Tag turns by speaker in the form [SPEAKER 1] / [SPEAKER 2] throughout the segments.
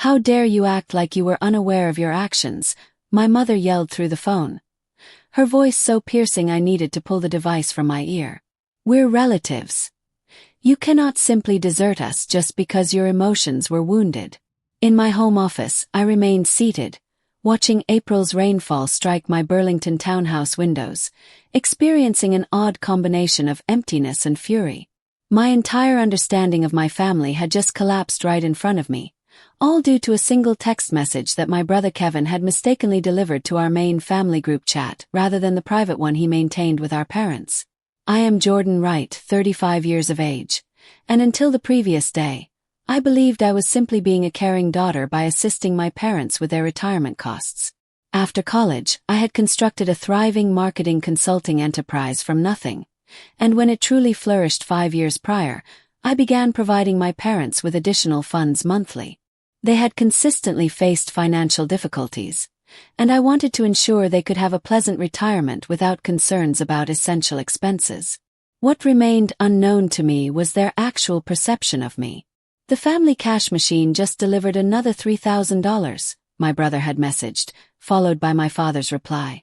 [SPEAKER 1] "How dare you act like you were unaware of your actions," my mother yelled through the phone, her voice so piercing I needed to pull the device from my ear. "We're relatives. You cannot simply desert us just because your emotions were wounded." In my home office, I remained seated, watching April's rainfall strike my Burlington townhouse windows, experiencing an odd combination of emptiness and fury. My entire understanding of my family had just collapsed right in front of me, all due to a single text message that my brother Kevin had mistakenly delivered to our main family group chat rather than the private one he maintained with our parents. I am Jordan Wright, 35 years of age, and until the previous day, I believed I was simply being a caring daughter by assisting my parents with their retirement costs. After college, I had constructed a thriving marketing consulting enterprise from nothing, and when it truly flourished 5 years prior, I began providing my parents with additional funds monthly. They had consistently faced financial difficulties, and I wanted to ensure they could have a pleasant retirement without concerns about essential expenses. What remained unknown to me was their actual perception of me. "The family cash machine just delivered another $3,000, my brother had messaged, followed by my father's reply.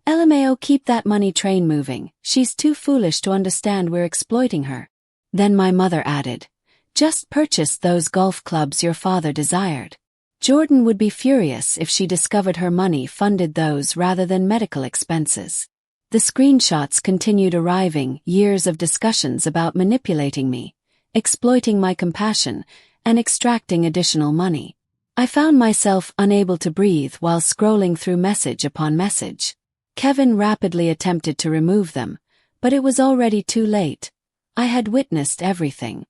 [SPEAKER 1] "LMAO, keep that money train moving. She's too foolish to understand we're exploiting her." Then my mother added, "Just purchased those golf clubs your father desired. Jordan would be furious if she discovered her money funded those rather than medical expenses." The screenshots continued arriving, years of discussions about manipulating me, exploiting my compassion, and extracting additional money. I found myself unable to breathe while scrolling through message upon message. Kevin rapidly attempted to remove them, but it was already too late. I had witnessed everything.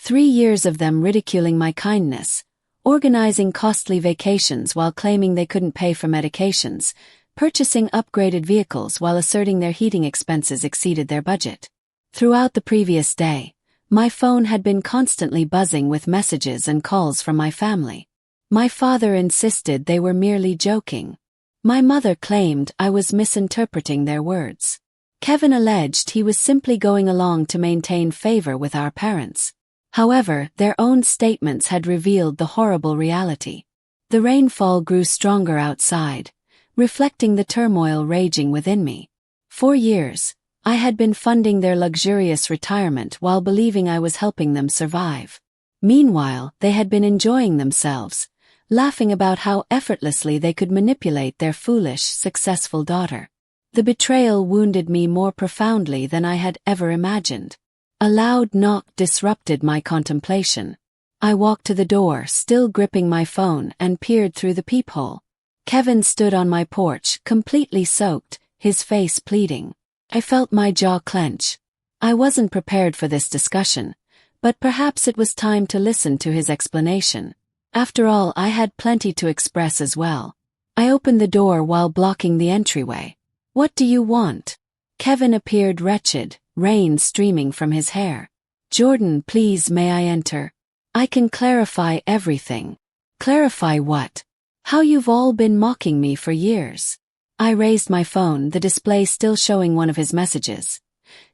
[SPEAKER 1] 3 years of them ridiculing my kindness, organizing costly vacations while claiming they couldn't pay for medications, purchasing upgraded vehicles while asserting their heating expenses exceeded their budget. Throughout the previous day, my phone had been constantly buzzing with messages and calls from my family. My father insisted they were merely joking. My mother claimed I was misinterpreting their words. Kevin alleged he was simply going along to maintain favor with our parents. However, their own statements had revealed the horrible reality. The rainfall grew stronger outside, reflecting the turmoil raging within me. For years, I had been funding their luxurious retirement while believing I was helping them survive. Meanwhile, they had been enjoying themselves, laughing about how effortlessly they could manipulate their foolish, successful daughter. The betrayal wounded me more profoundly than I had ever imagined. A loud knock disrupted my contemplation. I walked to the door, still gripping my phone, and peered through the peephole. Kevin stood on my porch, completely soaked, his face pleading. I felt my jaw clench. I wasn't prepared for this discussion, but perhaps it was time to listen to his explanation. After all, I had plenty to express as well. I opened the door while blocking the entryway. "What do you want?" Kevin appeared wretched, rain streaming from his hair. "Jordan, please, may I enter? I can clarify everything." "Clarify what?" "How you've all been mocking me for years." I raised my phone, the display still showing one of his messages.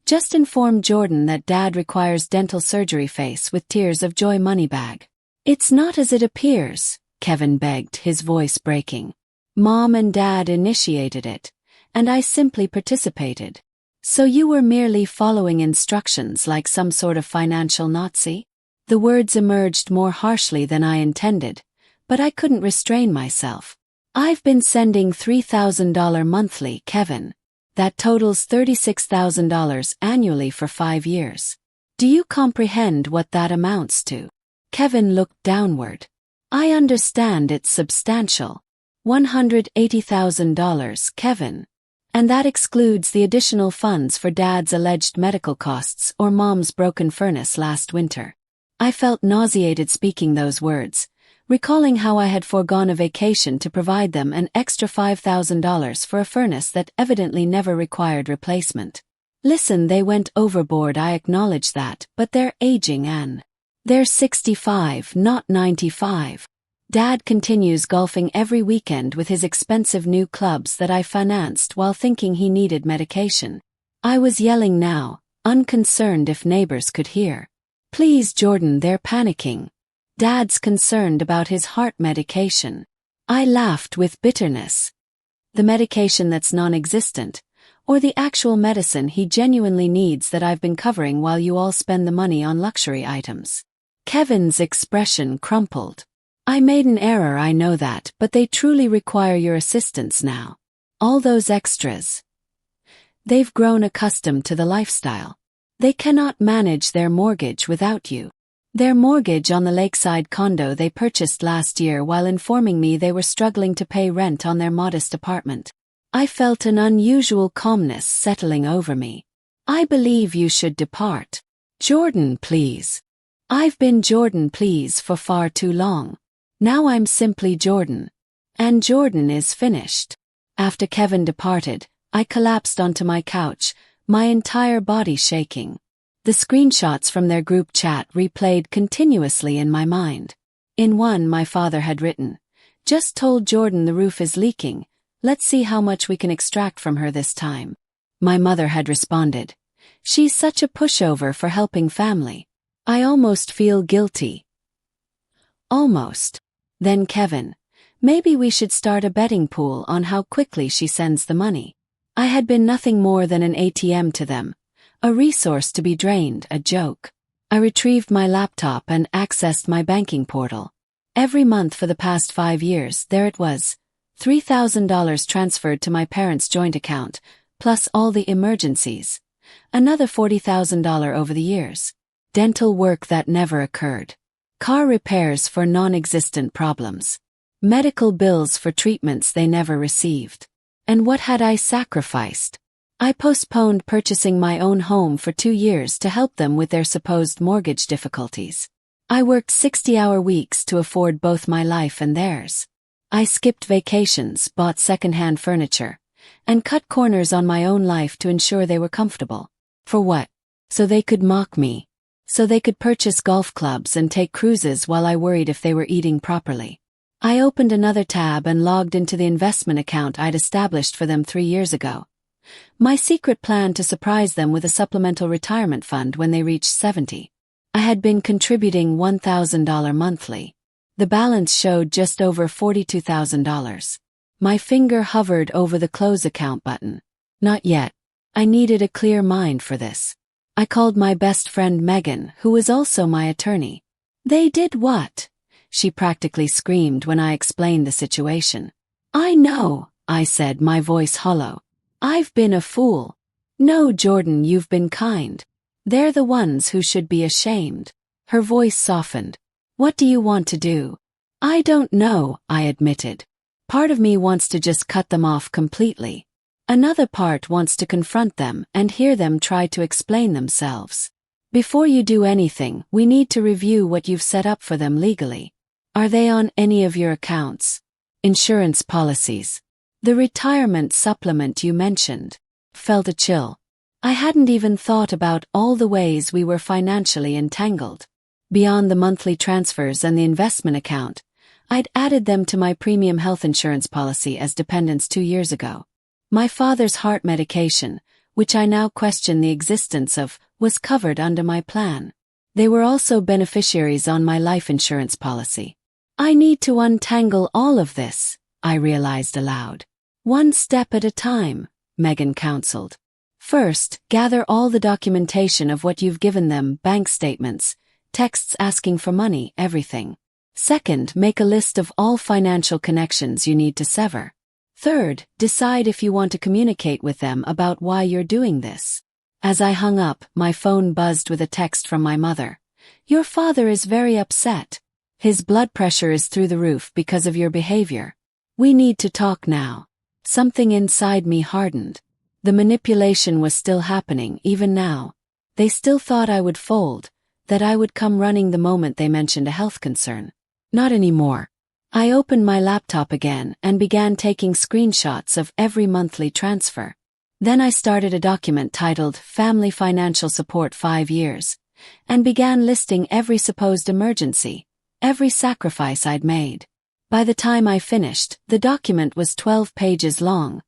[SPEAKER 1] "Just inform Jordan that Dad requires dental surgery, face with tears of joy money bag." "It's not as it appears," Kevin begged, his voice breaking. "Mom and Dad initiated it, and I simply participated. So you were merely following instructions like some sort of financial Nazi?" The words emerged more harshly than I intended, but I couldn't restrain myself. "I've been sending $3,000 monthly, Kevin. That totals $36,000 annually for 5 years. Do you comprehend what that amounts to?" Kevin looked downward. "I understand it's substantial. $180,000, Kevin. And that excludes the additional funds for Dad's alleged medical costs or Mom's broken furnace last winter." I felt nauseated speaking those words, recalling how I had foregone a vacation to provide them an extra $5,000 for a furnace that evidently never required replacement. "Listen, they went overboard, I acknowledge that, but they're aging and they're 65, not 95. Dad continues golfing every weekend with his expensive new clubs that I financed while thinking he needed medication." I was yelling now, unconcerned if neighbors could hear. "Please, Jordan, they're panicking. Dad's concerned about his heart medication. I laughed with bitterness. The medication that's non-existent, or the actual medicine he genuinely needs that I've been covering while you all spend the money on luxury items? Kevin's expression crumpled. I made an error, I know that, but they truly require your assistance now. All those extras. They've grown accustomed to the lifestyle. They cannot manage their mortgage without you. Their mortgage on the lakeside condo they purchased last year while informing me they were struggling to pay rent on their modest apartment. I felt an unusual calmness settling over me. I believe you should depart. Jordan, please. I've been Jordan, please, for far too long. Now I'm simply Jordan. And Jordan is finished. After Kevin departed, I collapsed onto my couch, my entire body shaking. The screenshots from their group chat replayed continuously in my mind. In one, my father had written, "Just told Jordan the roof is leaking. Let's see how much we can extract from her this time." My mother had responded, "She's such a pushover for helping family. I almost feel guilty." Almost. Then Kevin, "Maybe we should start a betting pool on how quickly she sends the money." I had been nothing more than an ATM to them, a resource to be drained, a joke. I retrieved my laptop and accessed my banking portal. Every month for the past 5 years, there it was, $3,000 transferred to my parents' joint account, plus all the emergencies. Another $40,000 over the years. Dental work that never occurred. Car repairs for non-existent problems. Medical bills for treatments they never received. And what had I sacrificed? I postponed purchasing my own home for 2 years to help them with their supposed mortgage difficulties. I worked 60-hour weeks to afford both my life and theirs. I skipped vacations, bought second-hand furniture, and cut corners on my own life to ensure they were comfortable. For what? So they could mock me. So they could purchase golf clubs and take cruises while I worried if they were eating properly. I opened another tab and logged into the investment account I'd established for them 3 years ago. My secret plan to surprise them with a supplemental retirement fund when they reached 70. I had been contributing $1,000 monthly. The balance showed just over $42,000. My finger hovered over the close account button. Not yet. I needed a clear mind for this. I called my best friend Megan, who was also my attorney. "They did what?" she practically screamed when I explained the situation. "I know," I said, my voice hollow. "I've been a fool." "No, Jordan, you've been kind. They're the ones who should be ashamed." Her voice softened. "What do you want to do?" "I don't know," I admitted. Part of me wants to just cut them off completely. Another part wants to confront them and hear them try to explain themselves. Before you do anything, we need to review what you've set up for them legally. Are they on any of your accounts? Insurance policies. The retirement supplement you mentioned. Felt a chill. I hadn't even thought about all the ways we were financially entangled. Beyond the monthly transfers and the investment account, I'd added them to my premium health insurance policy as dependents 2 years ago. My father's heart medication, which I now question the existence of, was covered under my plan. They were also beneficiaries on my life insurance policy. I need to untangle all of this, I realized aloud. "One step at a time," Megan counseled. "First, gather all the documentation of what you've given them, bank statements, texts asking for money, everything. Second, make a list of all financial connections you need to sever. Third, decide if you want to communicate with them about why you're doing this." As I hung up, my phone buzzed with a text from my mother. "Your father is very upset. His blood pressure is through the roof because of your behavior. We need to talk now." Something inside me hardened. The manipulation was still happening, even now. They still thought I would fold, that I would come running the moment they mentioned a health concern. Not anymore. I opened my laptop again and began taking screenshots of every monthly transfer. Then I started a document titled Family Financial Support 5 Years, and began listing every supposed emergency, every sacrifice I'd made. By the time I finished, the document was 12 pages long,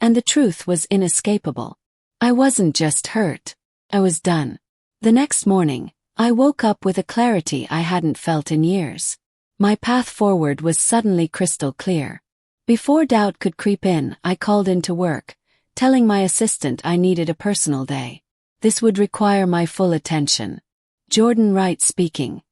[SPEAKER 1] and the truth was inescapable. I wasn't just hurt. I was done. The next morning, I woke up with a clarity I hadn't felt in years. My path forward was suddenly crystal clear. Before doubt could creep in, I called into work, telling my assistant I needed a personal day. This would require my full attention. Jordan Wright speaking.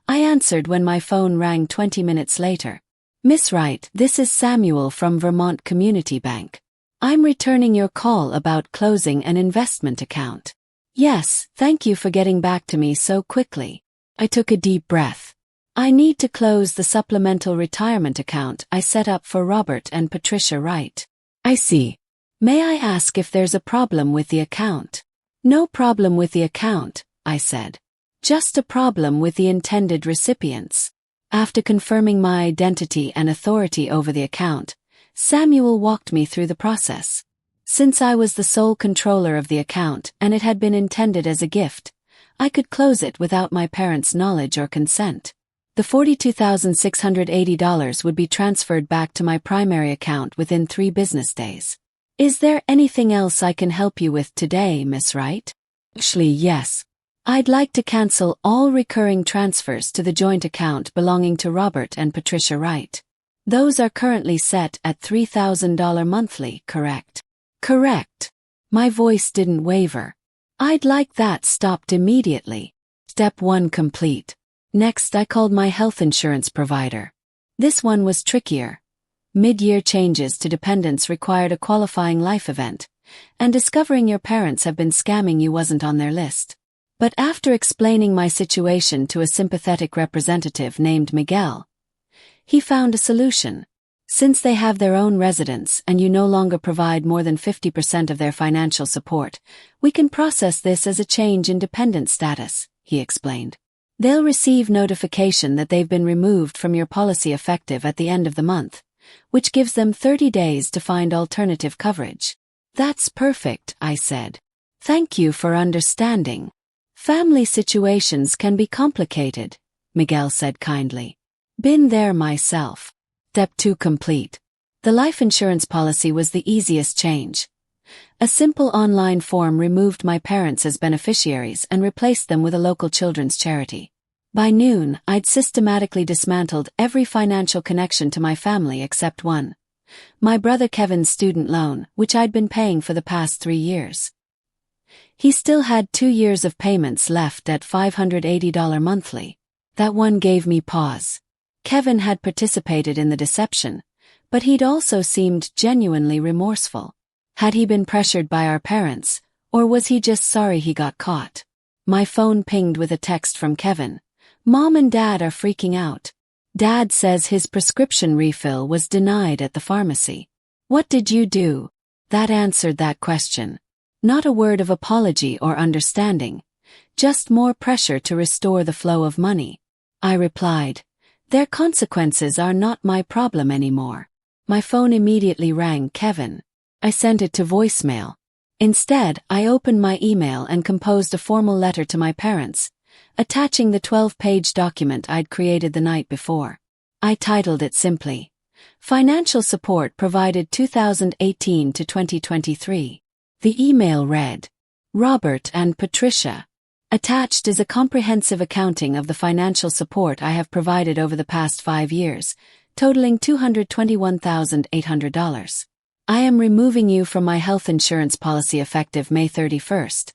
[SPEAKER 1] I answered when my phone rang 20 minutes later. Miss Wright, this is Samuel from Vermont Community Bank. I'm returning your call about closing an investment account. Yes, thank you for getting back to me so quickly. I took a deep breath. I need to close the supplemental retirement account I set up for Robert and Patricia Wright. I see. May I ask if there's a problem with the account? No problem with the account, I said. Just a problem with the intended recipients. After confirming my identity and authority over the account, Samuel walked me through the process. Since I was the sole controller of the account and it had been intended as a gift, I could close it without my parents' knowledge or consent. The $42,680 would be transferred back to my primary account within 3 business days. Is there anything else I can help you with today, Miss Wright? Actually, yes. I'd like to cancel all recurring transfers to the joint account belonging to Robert and Patricia Wright. Those are currently set at $3,000 monthly, correct? Correct. My voice didn't waver. I'd like that stopped immediately. Step 1 complete. Next, I called my health insurance provider. This one was trickier. Mid-year changes to dependents required a qualifying life event, and discovering your parents have been scamming you wasn't on their list. But after explaining my situation to a sympathetic representative named Miguel, he found a solution. Since they have their own residence and you no longer provide more than 50% of their financial support, we can process this as a change in dependent status, he explained. They'll receive notification that they've been removed from your policy effective at the end of the month, which gives them 30 days to find alternative coverage. That's perfect, I said. Thank you for understanding. Family situations can be complicated, Miguel said kindly. Been there myself. Step 2 complete. The life insurance policy was the easiest change. A simple online form removed my parents as beneficiaries and replaced them with a local children's charity. By noon, I'd systematically dismantled every financial connection to my family except one. My brother Kevin's student loan, which I'd been paying for the past 3 years. He still had 2 years of payments left at $580 monthly. That one gave me pause. Kevin had participated in the deception, but he'd also seemed genuinely remorseful. Had he been pressured by our parents, or was he just sorry he got caught? My phone pinged with a text from Kevin. Mom and Dad are freaking out. Dad says his prescription refill was denied at the pharmacy. What did you do? That answered that question. Not a word of apology or understanding, just more pressure to restore the flow of money. I replied, their consequences are not my problem anymore. My phone immediately rang Kevin. I sent it to voicemail. Instead, I opened my email and composed a formal letter to my parents, attaching the 12-page document I'd created the night before. I titled it simply, Financial Support Provided 2018 to 2023. The email read, Robert and Patricia. Attached is a comprehensive accounting of the financial support I have provided over the past 5 years, totaling $221,800. I am removing you from my health insurance policy effective May 31st,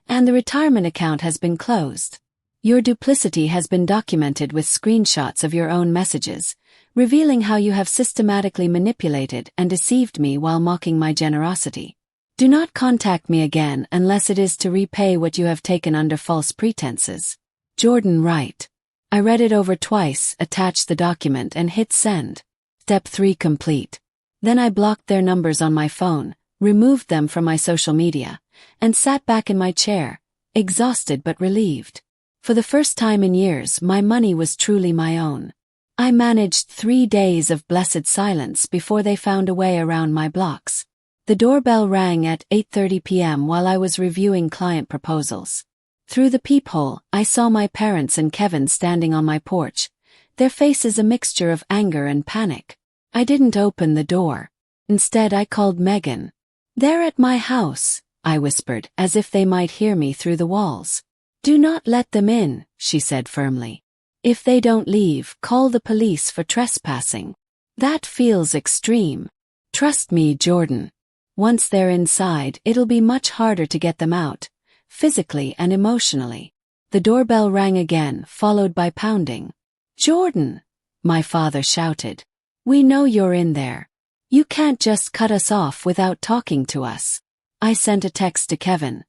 [SPEAKER 1] and the retirement account has been closed. Your duplicity has been documented with screenshots of your own messages, revealing how you have systematically manipulated and deceived me while mocking my generosity. Do not contact me again unless it is to repay what you have taken under false pretenses. Jordan Wright. I read it over twice, attached the document and hit send. Step 3 complete. Then I blocked their numbers on my phone, removed them from my social media, and sat back in my chair, exhausted but relieved. For the first time in years, my money was truly my own. I managed 3 days of blessed silence before they found a way around my blocks. The doorbell rang at 8:30 p.m. while I was reviewing client proposals. Through the peephole, I saw my parents and Kevin standing on my porch, their faces a mixture of anger and panic. I didn't open the door. Instead, I called Megan. They're at my house, I whispered, as if they might hear me through the walls. Do not let them in, she said firmly. If they don't leave, call the police for trespassing. That feels extreme. Trust me, Jordan. Once they're inside, it'll be much harder to get them out, physically and emotionally. The doorbell rang again, followed by pounding. Jordan, my father shouted. We know you're in there. You can't just cut us off without talking to us. I sent a text to Kevin.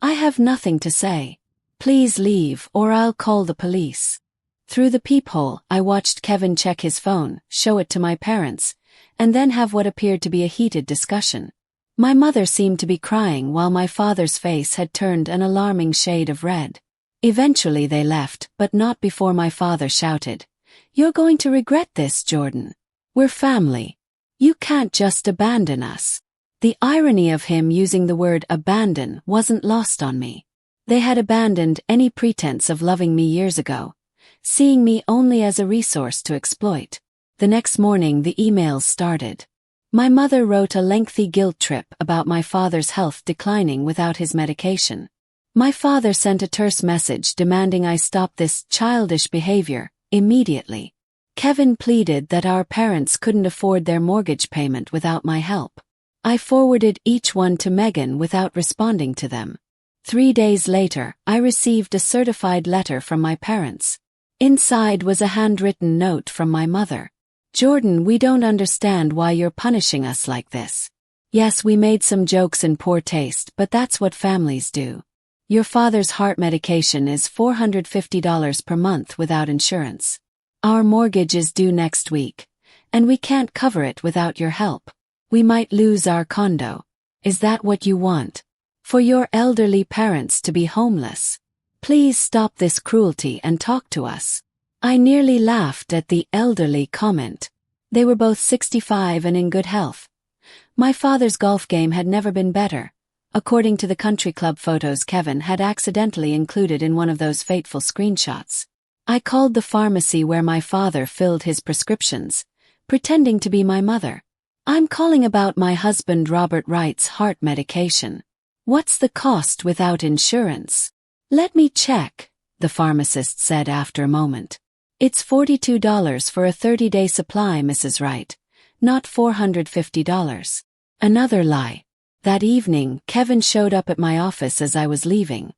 [SPEAKER 1] I have nothing to say. Please leave or I'll call the police. Through the peephole, I watched Kevin check his phone, show it to my parents, and then have what appeared to be a heated discussion. My mother seemed to be crying while my father's face had turned an alarming shade of red. Eventually they left, but not before my father shouted, You're going to regret this, Jordan. We're family. You can't just abandon us. The irony of him using the word abandon wasn't lost on me. They had abandoned any pretense of loving me years ago, seeing me only as a resource to exploit. The next morning the emails started. My mother wrote a lengthy guilt trip about my father's health declining without his medication. My father sent a terse message demanding I stop this childish behavior immediately. Kevin pleaded that our parents couldn't afford their mortgage payment without my help. I forwarded each one to Megan without responding to them. 3 days later, I received a certified letter from my parents. Inside was a handwritten note from my mother. Jordan, we don't understand why you're punishing us like this. Yes, we made some jokes in poor taste, but that's what families do. Your father's heart medication is $450 per month without insurance. Our mortgage is due next week, and we can't cover it without your help. We might lose our condo. Is that what you want? For your elderly parents to be homeless? Please stop this cruelty and talk to us. I nearly laughed at the elderly comment. They were both 65 and in good health. My father's golf game had never been better, according to the country club photos Kevin had accidentally included in one of those fateful screenshots. I called the pharmacy where my father filled his prescriptions, pretending to be my mother. I'm calling about my husband Robert Wright's heart medication. What's the cost without insurance? Let me check, the pharmacist said after a moment. It's $42 for a 30-day supply, Mrs. Wright, not $450. Another lie. That evening, Kevin showed up at my office as I was leaving.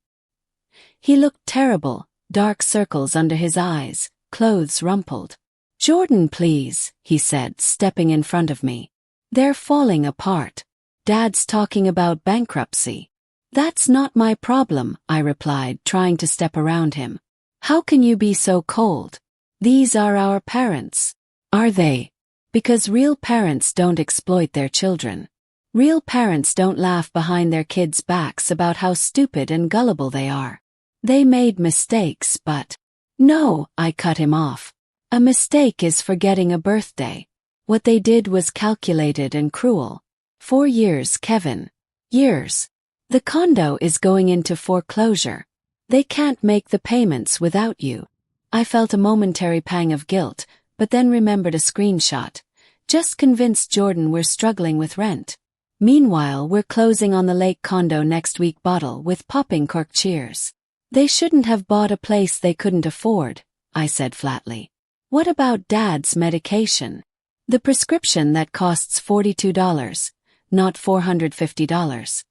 [SPEAKER 1] He looked terrible, dark circles under his eyes, clothes rumpled. Jordan, please, he said, stepping in front of me. They're falling apart. Dad's talking about bankruptcy. That's not my problem, I replied, trying to step around him. How can you be so cold? These are our parents. Are they? Because real parents don't exploit their children. Real parents don't laugh behind their kids' backs about how stupid and gullible they are. They made mistakes, but... No, I cut him off. A mistake is forgetting a birthday. What they did was calculated and cruel. 4 years, Kevin. Years. The condo is going into foreclosure. They can't make the payments without you. I felt a momentary pang of guilt, but then remembered a screenshot. Just convinced Jordan we're struggling with rent. Meanwhile, we're closing on the lake condo next week bottle with popping cork cheers. They shouldn't have bought a place they couldn't afford, I said flatly. What about Dad's medication? The prescription that costs $42, not $450.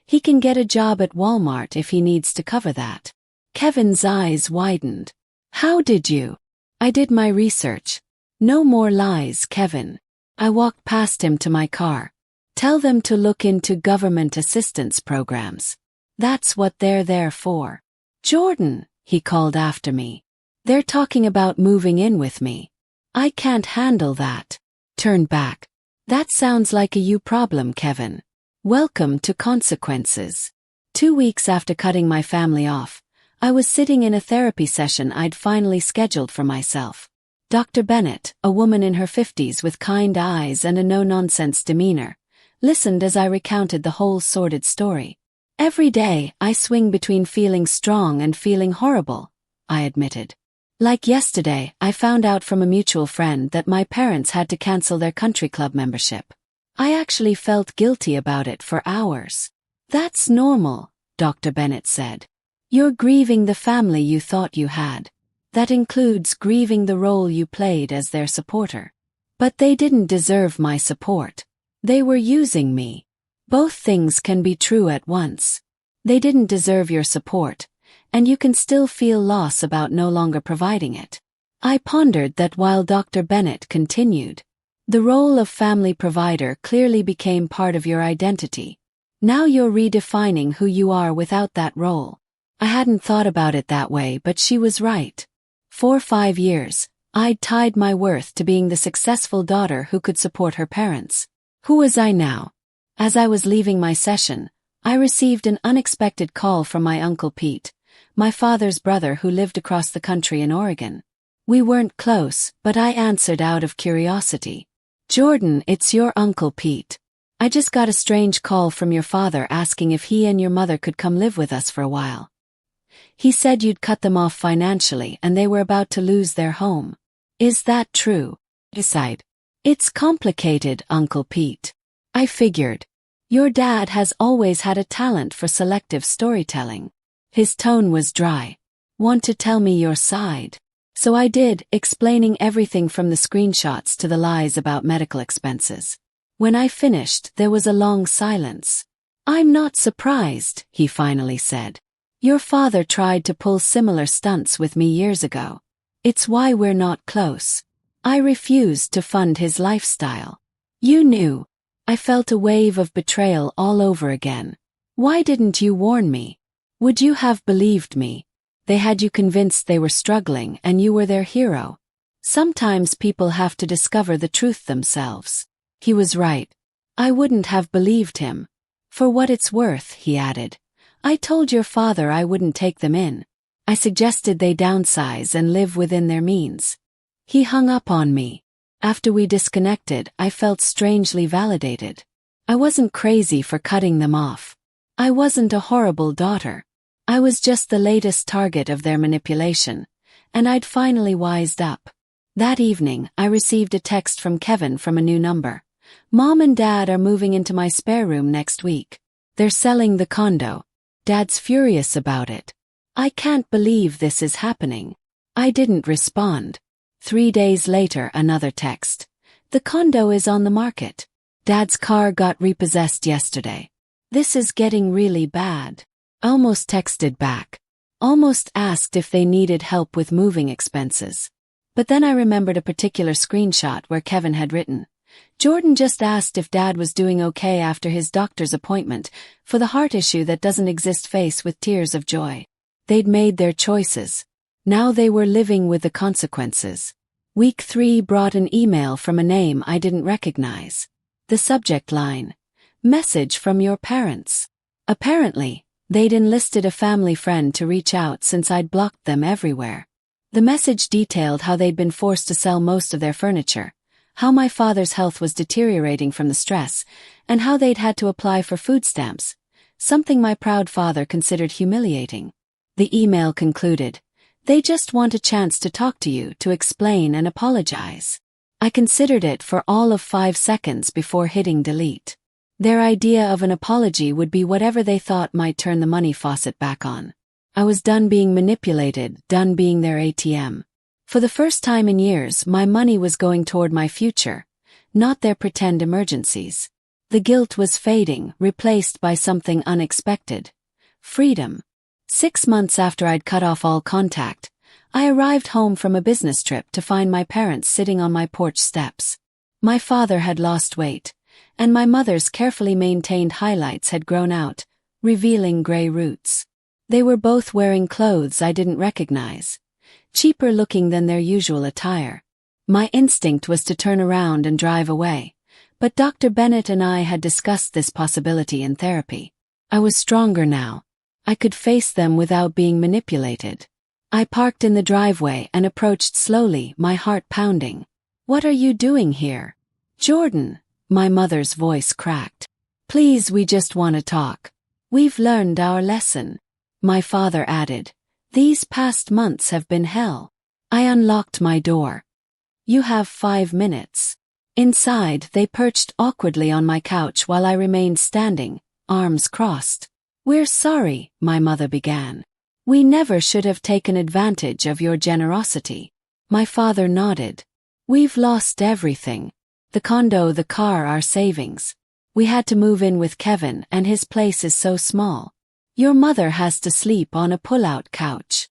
[SPEAKER 1] He can get a job at Walmart if he needs to cover that. Kevin's eyes widened. How did you? I did my research. No more lies, Kevin. I walked past him to my car. Tell them to look into government assistance programs. That's what they're there for. Jordan, he called after me. They're talking about moving in with me. I can't handle that. Turn back. That sounds like a you problem, Kevin. Welcome to consequences. 2 weeks after cutting my family off, I was sitting in a therapy session I'd finally scheduled for myself. Dr. Bennett, a woman in her 50s with kind eyes and a no-nonsense demeanor, listened as I recounted the whole sordid story. Every day, I swing between feeling strong and feeling horrible, I admitted. Like yesterday, I found out from a mutual friend that my parents had to cancel their country club membership. I actually felt guilty about it for hours. That's normal, Dr. Bennett said. You're grieving the family you thought you had. That includes grieving the role you played as their supporter. But they didn't deserve my support. They were using me. Both things can be true at once. They didn't deserve your support, and you can still feel loss about no longer providing it. I pondered that while Dr. Bennett continued. The role of family provider clearly became part of your identity. Now you're redefining who you are without that role. I hadn't thought about it that way, but she was right. For 5 years, I'd tied my worth to being the successful daughter who could support her parents. Who was I now? As I was leaving my session, I received an unexpected call from my Uncle Pete, my father's brother who lived across the country in Oregon. We weren't close, but I answered out of curiosity. "Jordan, it's your Uncle Pete. I just got a strange call from your father asking if he and your mother could come live with us for a while. He said you'd cut them off financially and they were about to lose their home. Is that true?" I sighed. "It's complicated, Uncle Pete. I figured. Your dad has always had a talent for selective storytelling." His tone was dry. "Want to tell me your side?" So I did, explaining everything from the screenshots to the lies about medical expenses. When I finished, there was a long silence. "I'm not surprised," he finally said. "Your father tried to pull similar stunts with me years ago. It's why we're not close. I refused to fund his lifestyle." "You knew." I felt a wave of betrayal all over again. "Why didn't you warn me? Would you have believed me? They had you convinced they were struggling and you were their hero. Sometimes people have to discover the truth themselves." He was right. I wouldn't have believed him. "For what it's worth," he added, "I told your father I wouldn't take them in. I suggested they downsize and live within their means." He hung up on me. After we disconnected, I felt strangely validated. I wasn't crazy for cutting them off. I wasn't a horrible daughter. I was just the latest target of their manipulation, and I'd finally wised up. That evening, I received a text from Kevin from a new number. "Mom and Dad are moving into my spare room next week. They're selling the condo. Dad's furious about it. I can't believe this is happening." I didn't respond. 3 days later, another text. "The condo is on the market. Dad's car got repossessed yesterday. This is getting really bad." Almost texted back. Almost asked if they needed help with moving expenses. But then I remembered a particular screenshot where Kevin had written, "Jordan just asked if Dad was doing okay after his doctor's appointment for the heart issue that doesn't exist, face with tears of joy." They'd made their choices. Now they were living with the consequences. Week 3 brought an email from a name I didn't recognize. The subject line, "Message from your parents." Apparently, they'd enlisted a family friend to reach out since I'd blocked them everywhere. The message detailed how they'd been forced to sell most of their furniture, how my father's health was deteriorating from the stress, and how they'd had to apply for food stamps, something my proud father considered humiliating. The email concluded, "They just want a chance to talk to you, to explain and apologize." I considered it for all of 5 seconds before hitting delete. Their idea of an apology would be whatever they thought might turn the money faucet back on. I was done being manipulated, done being their ATM. For the first time in years, my money was going toward my future, not their pretend emergencies. The guilt was fading, replaced by something unexpected. Freedom. 6 months after I'd cut off all contact, I arrived home from a business trip to find my parents sitting on my porch steps. My father had lost weight, and my mother's carefully maintained highlights had grown out, revealing gray roots. They were both wearing clothes I didn't recognize, cheaper looking than their usual attire. My instinct was to turn around and drive away, but Dr. Bennett and I had discussed this possibility in therapy. I was stronger now. I could face them without being manipulated. I parked in the driveway and approached slowly, my heart pounding. "What are you doing here?" "Jordan," my mother's voice cracked. "Please, we just want to talk. We've learned our lesson." My father added, "These past months have been hell." I unlocked my door. "You have 5 minutes." Inside, they perched awkwardly on my couch while I remained standing, arms crossed. "We're sorry," my mother began. We never should have taken advantage of your generosity. My father nodded. We've lost everything. The condo, the car, our savings. We had to move in with Kevin and his place is so small. Your mother has to sleep on a pull-out couch.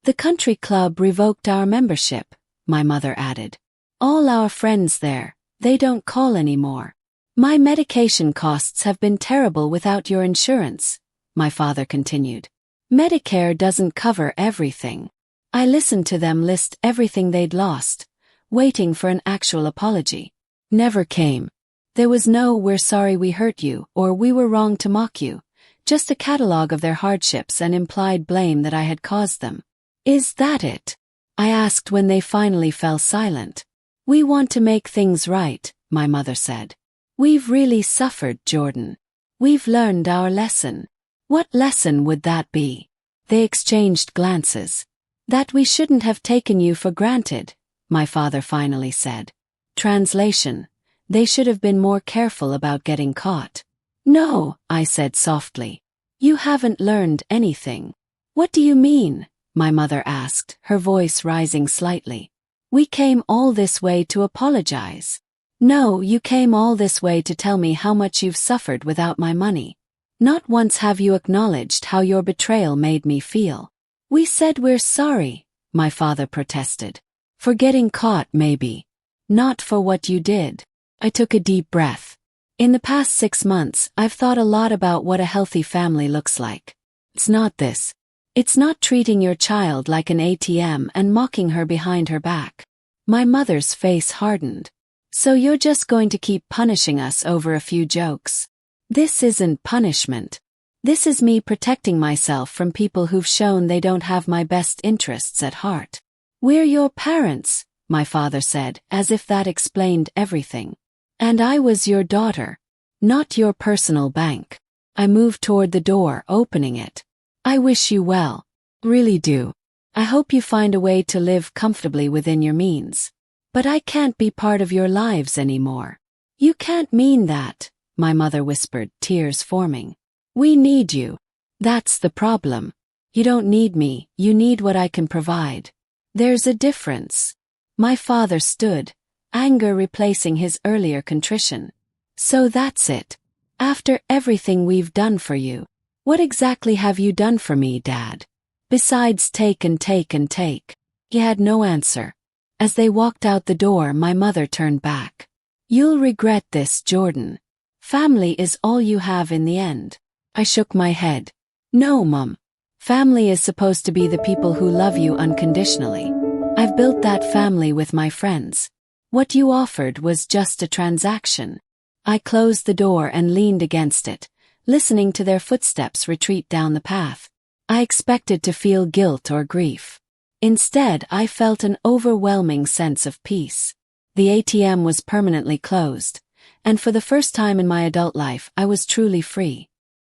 [SPEAKER 1] The country club revoked our membership, my mother added. All our friends there, they don't call anymore. My medication costs have been terrible without your insurance, my father continued. Medicare doesn't cover everything. I listened to them list everything they'd lost, waiting for an actual apology. Never came. There was no "we're sorry we hurt you" or "we were wrong to mock you," just a catalogue of their hardships and implied blame that I had caused them. Is that it? I asked when they finally fell silent. We want to make things right, my mother said. We've really suffered, Jordan. We've learned our lesson. What lesson would that be? They exchanged glances. That we shouldn't have taken you for granted, my father finally said. Translation: they should have been more careful about getting caught. No, I said softly. You haven't learned anything. What do you mean? My mother asked, her voice rising slightly. We came all this way to apologize. No, you came all this way to tell me how much you've suffered without my money. Not once have you acknowledged how your betrayal made me feel. We said we're sorry, my father protested. For getting caught, maybe. Not for what you did. I took a deep breath. In the past 6 months, I've thought a lot about what a healthy family looks like. It's not this. It's not treating your child like an ATM and mocking her behind her back. My mother's face hardened. So you're just going to keep punishing us over a few jokes? This isn't punishment. This is me protecting myself from people who've shown they don't have my best interests at heart. We're your parents, my father said, as if that explained everything. And I was your daughter, not your personal bank. I moved toward the door, opening it. I wish you well. Really do. I hope you find a way to live comfortably within your means. But I can't be part of your lives anymore. You can't mean that, my mother whispered, tears forming. We need you. That's the problem. You don't need me, you need what I can provide. There's a difference. My father stood, anger replacing his earlier contrition. So that's it. After everything we've done for you, what exactly have you done for me, Dad? Besides take and take and take. He had no answer. As they walked out the door, my mother turned back. You'll regret this, Jordan. Family is all you have in the end. I shook my head. No, Mum. Family is supposed to be the people who love you unconditionally. I've built that family with my friends. What you offered was just a transaction. I closed the door and leaned against it, listening to their footsteps retreat down the path. I expected to feel guilt or grief. Instead, I felt an overwhelming sense of peace. The ATM was permanently closed, and for the first time in my adult life, I was truly free.